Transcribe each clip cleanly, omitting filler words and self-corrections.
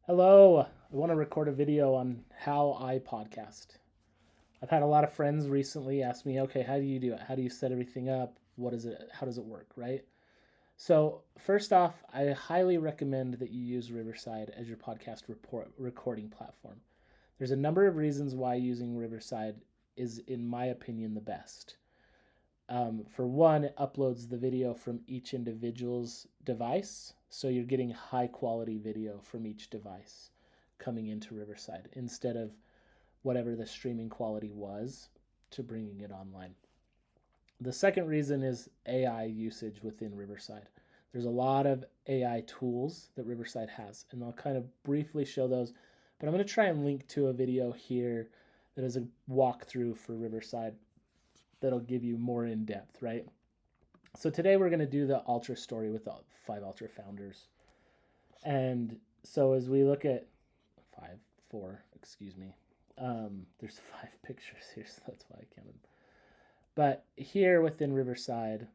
Hello, I want to record a video on how I podcast. I've had a lot of friends recently ask me, okay, how do you do it? How do you set everything up? What is it? How does it work, right? So, first off, I highly recommend that you use Riverside as your podcast recording platform. There's a number of reasons why using Riverside is, in my opinion, the best. For one, it uploads the video from each individual's device, so you're getting high quality video from each device coming into Riverside instead of whatever the streaming quality was to bringing it online. The second reason is AI usage within Riverside. There's a lot of AI tools that Riverside has, and I'll kind of briefly show those, but I'm going to try and link to a video here that is a walkthrough for Riverside that'll give you more in depth, right? So today we're going to do the Ultra story with the 5 Ultra founders. And so as we look at 4, excuse me, there's 5 pictures here, so that's why I counted. But here within Riverside,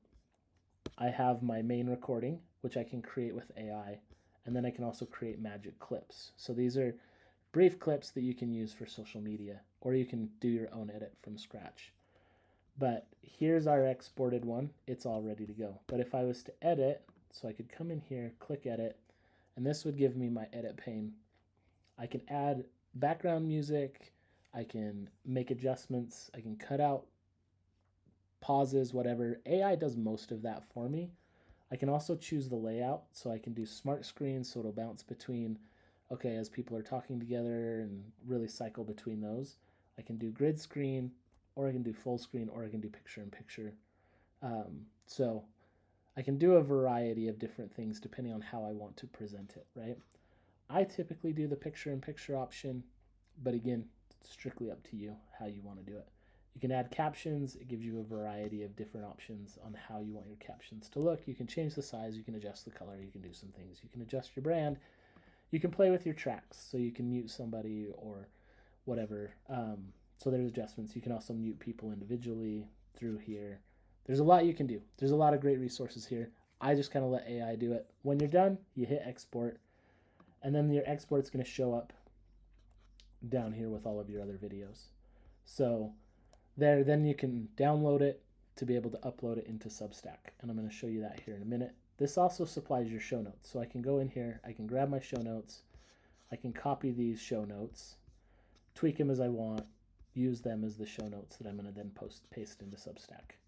I have my main recording, which I can create with AI, and then I can also create magic clips. So these are brief clips that you can use for social media, or you can do your own edit from scratch. But here's our exported one. It's all ready to go. But if I was to edit, so I could come in here, click edit, and this would give me my edit pane. I can add background music. I can make adjustments. I can cut out pauses, whatever. AI does most of that for me. I can also choose the layout, so I can do smart screens, so it'll bounce between, okay, as people are talking together and really cycle between those. I can do grid screen, or I can do full screen, or I can do picture in picture. So I can do a variety of different things depending on how I want to present it, right? I typically do the picture in picture option, but again, it's strictly up to you how you want to do it. You can add captions. It gives you a variety of different options on how you want your captions to look. You can change the size, you can adjust the color, you can do some things. You can adjust your brand. You can play with your tracks, so you can mute somebody or whatever. So there's adjustments. You can also mute people individually through here. There's a lot you can do. There's a lot of great resources here. I just kind of let AI do it. When you're done, you hit export, and then your export's going to show up down here with all of your other videos. So then you can download it to be able to upload it into Substack, and I'm going to show you that here in a minute. This also supplies your show notes, so I can go in here, I can grab my show notes, I can copy these show notes, tweak them as I want, use them as the show notes that I'm going to then paste into Substack.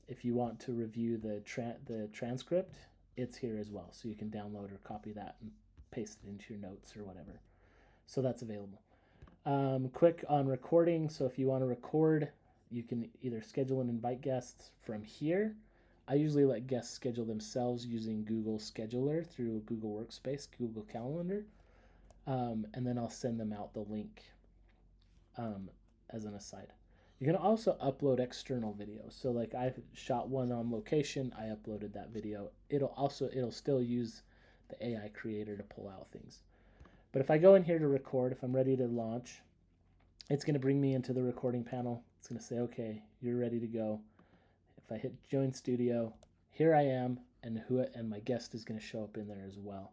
If you want to review the transcript, it's here as well, so you can download or copy that and paste it into your notes or whatever. So that's available. Quick on recording. So if you want to record, you can either schedule and invite guests from here. I usually let guests schedule themselves using Google Scheduler through Google Workspace, Google Calendar, and then I'll send them out the link as an aside. You can also upload external videos. So like I shot one on location, I uploaded that video. It'll still use the AI creator to pull out things. But if I go in here to record, if I'm ready to launch, it's going to bring me into the recording panel. It's going to say, okay, you're ready to go. If I hit join studio, here I am, and my guest is going to show up in there as well.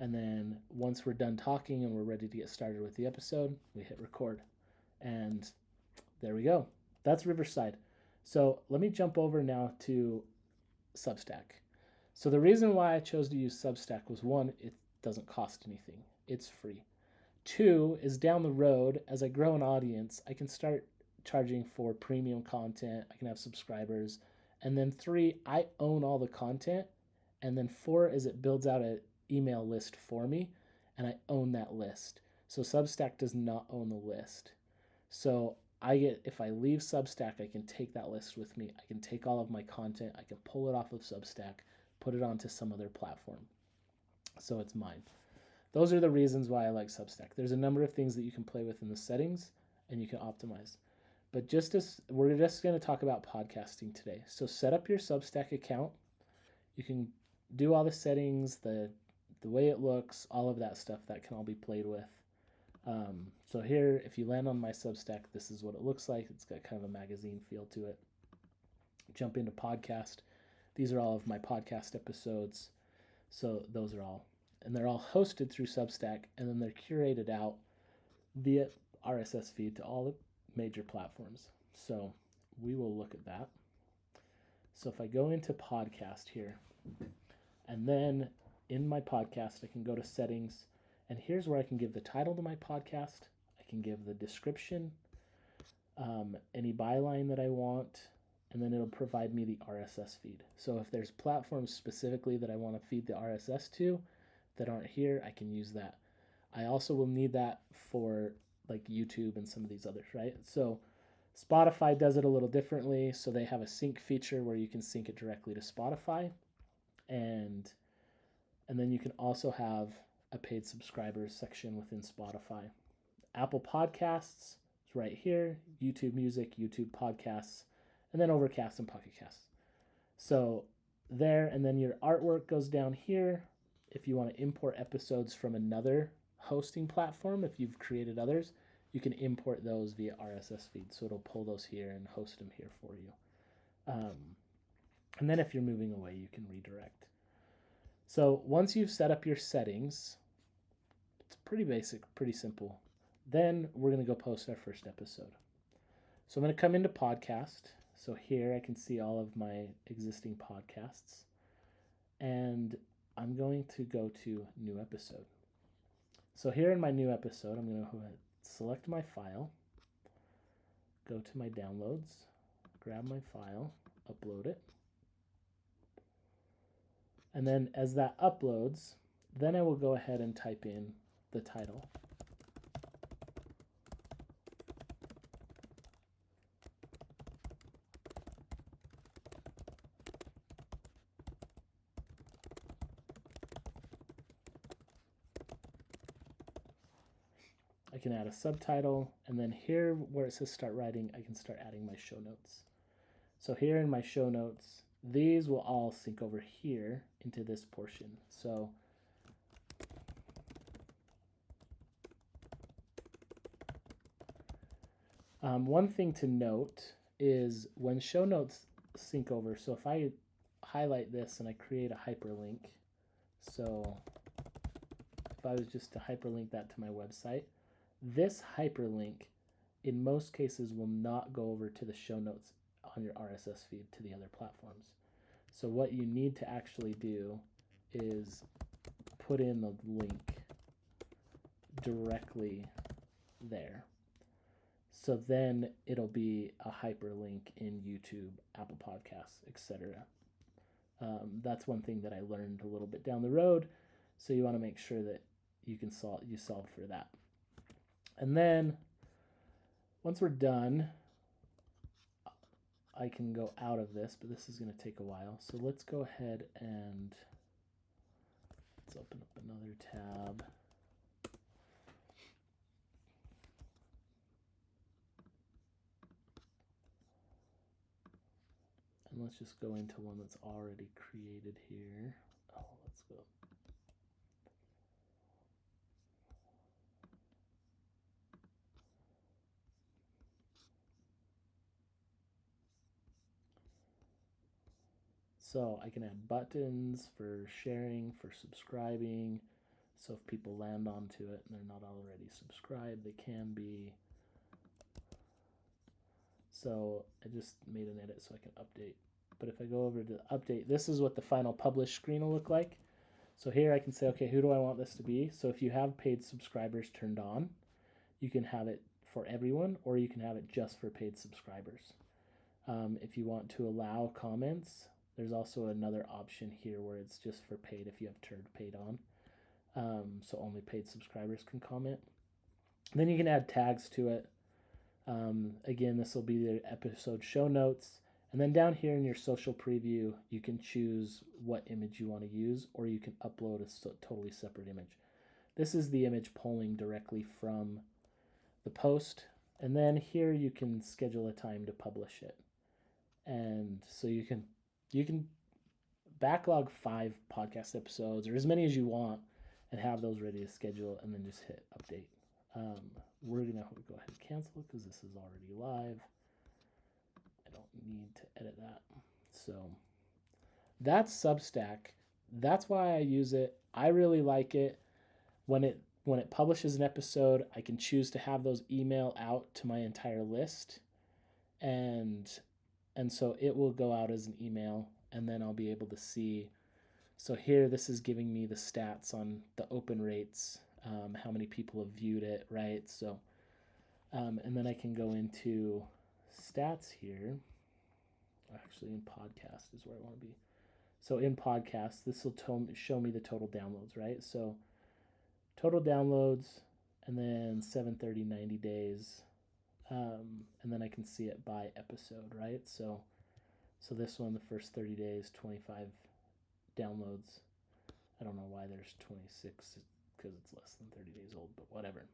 And then once we're done talking and we're ready to get started with the episode, we hit record. And there we go. That's Riverside. So let me jump over now to Substack. So the reason why I chose to use Substack was, one, it doesn't cost anything. It's free. 2 is down the road, as I grow an audience, I can start charging for premium content. I can have subscribers. And then 3, I own all the content. And then 4 is it builds out an email list for me, and I own that list. So Substack does not own the list. So if I leave Substack, I can take that list with me. I can take all of my content. I can pull it off of Substack, put it onto some other platform. So it's mine. Those are the reasons why I like Substack. There's a number of things that you can play with in the settings and you can optimize. But we're just going to talk about podcasting today. So set up your Substack account. You can do all the settings, the way it looks, all of that stuff that can all be played with. So here, if you land on my Substack, this is what it looks like. It's got kind of a magazine feel to it. Jump into podcast. These are all of my podcast episodes. So those are all and they're all hosted through Substack, and then they're curated out via RSS feed to all the major platforms. So we will look at that. So if I go into podcast here, and then in my podcast, I can go to settings, and here's where I can give the title to my podcast. I can give the description, any byline that I want, and then it'll provide me the RSS feed. So if there's platforms specifically that I want to feed the RSS to that aren't here, I can use that. I also will need that for like YouTube and some of these others, right? So Spotify does it a little differently. So they have a sync feature where you can sync it directly to Spotify. And then you can also have a paid subscribers section within Spotify. Apple Podcasts is right here, YouTube Music, YouTube Podcasts, and then Overcast and Pocket Casts. So there, and then your artwork goes down here. If you want to import episodes from another hosting platform, if you've created others, you can import those via RSS feed. So it'll pull those here and host them here for you. And then if you're moving away, you can redirect. So once you've set up your settings, it's pretty basic, pretty simple. Then we're going to go post our first episode. So I'm going to come into podcast. So here I can see all of my existing podcasts. And I'm going to go to new episode. So here in my new episode, I'm going to select my file, go to my downloads, grab my file, upload it. And then as that uploads, then I will go ahead and type in the title. I can add a subtitle, and then here where it says start writing, I can start adding my show notes. So here in my show notes, these will all sync over here into this portion. So one thing to note is when show notes sync over, so if I highlight this and I create a hyperlink, so if I was just to hyperlink that to my website, this hyperlink in most cases will not go over to the show notes on your RSS feed to the other platforms. So what you need to actually do is put in the link directly there. So then it'll be a hyperlink in YouTube, Apple Podcasts, etc. That's one thing that I learned a little bit down the road. So you want to make sure that you can solve for that. And then once we're done, I can go out of this, but this is going to take a while. So let's go ahead and let's open up another tab. And let's just go into one that's already created here. Oh, let's go. So I can add buttons for sharing, for subscribing. So if people land onto it and they're not already subscribed, they can be. So I just made an edit so I can update. But if I go over to update, this is what the final publish screen will look like. So here I can say, okay, who do I want this to be? So if you have paid subscribers turned on, you can have it for everyone, or you can have it just for paid subscribers. If you want to allow comments, there's also another option here where it's just for paid if you have turned paid on. So only paid subscribers can comment. Then you can add tags to it. Again, this will be the episode show notes. And then down here in your social preview, you can choose what image you want to use, or you can upload a totally separate image. This is the image pulling directly from the post. And then here you can schedule a time to publish it. And so you can backlog 5 podcast episodes or as many as you want and have those ready to schedule, and then just hit update. We're going to go ahead and cancel because this is already live. I don't need to edit that. So that's Substack. That's why I use it. I really like it. When it publishes an episode, I can choose to have those email out to my entire list, and so it will go out as an email, and then I'll be able to see. So here, this is giving me the stats on the open rates, how many people have viewed it, right? So, and then I can go into stats here. Actually, in podcast is where I want to be. So in podcast, this will show me the total downloads, right? So total downloads, and then 730, 90 days, and then I can see it by episode, right? So this one, the first 30 days, 25 downloads. I don't know why there's 26 because it's less than 30 days old, but whatever.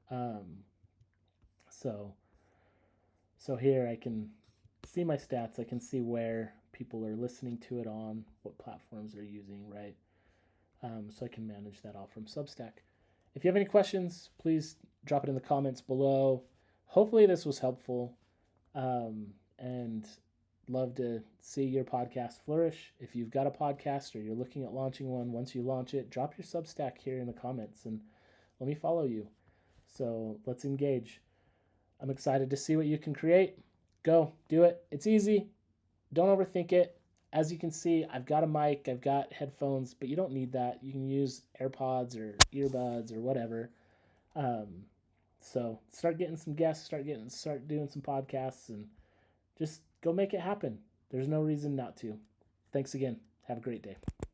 Um, so here I can see my stats. I can see where people are listening to it on, what platforms they're using, right? So I can manage that all from Substack. If you have any questions, please drop it in the comments below. Hopefully this was helpful, and love to see your podcast flourish. If you've got a podcast or you're looking at launching one, once you launch it, drop your Substack here in the comments and let me follow you. So let's engage. I'm excited to see what you can create. Go, do it. It's easy. Don't overthink it. As you can see, I've got a mic, I've got headphones, but you don't need that. You can use AirPods or earbuds or whatever. Um, so start getting some guests, start doing some podcasts, and just go make it happen. There's no reason not to. Thanks again. Have a great day.